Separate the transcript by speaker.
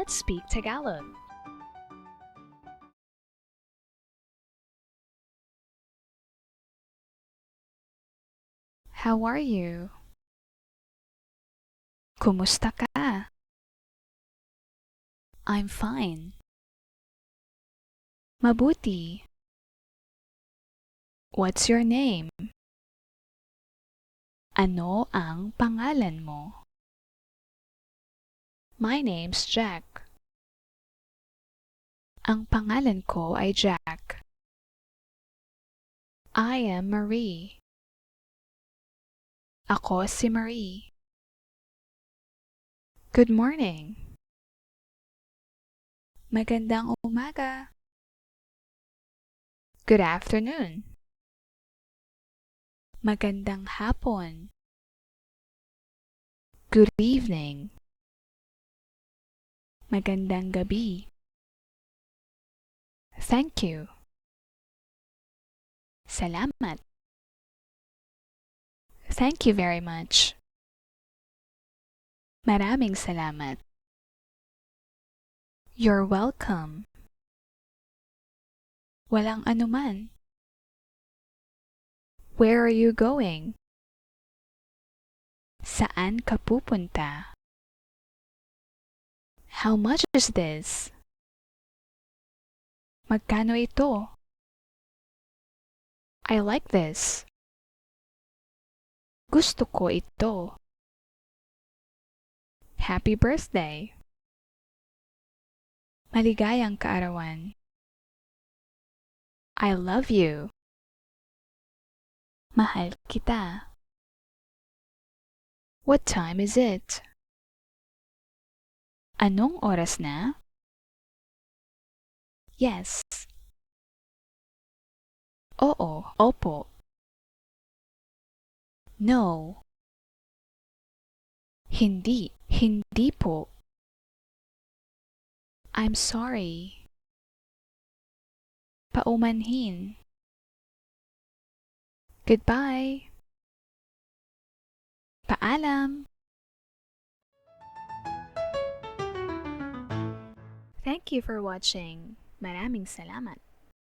Speaker 1: Let's speak Tagalog. How are you? Kumusta ka? I'm fine. Mabuti. What's your name? Ano ang pangalan mo? My name's Jack. Ang pangalan ko ay Jack. I am Marie. Ako si Marie. Good morning. Magandang umaga. Good afternoon. Magandang hapon. Good evening. Magandang gabi. Thank you. Salamat. Thank you very much. Maraming salamat. You're welcome. Walang anuman. Where are you going? Saan ka pupunta? How much is this? Magkano ito? I like this. Gusto ko ito. Happy birthday. Maligayang kaarawan. I love you. Mahal kita. What time is it? Anong oras na? Yes. Oo, opo. No. Hindi, hindi po. I'm sorry. Paumanhin. Goodbye. Paalam. Thank you for watching. Maraming salamat.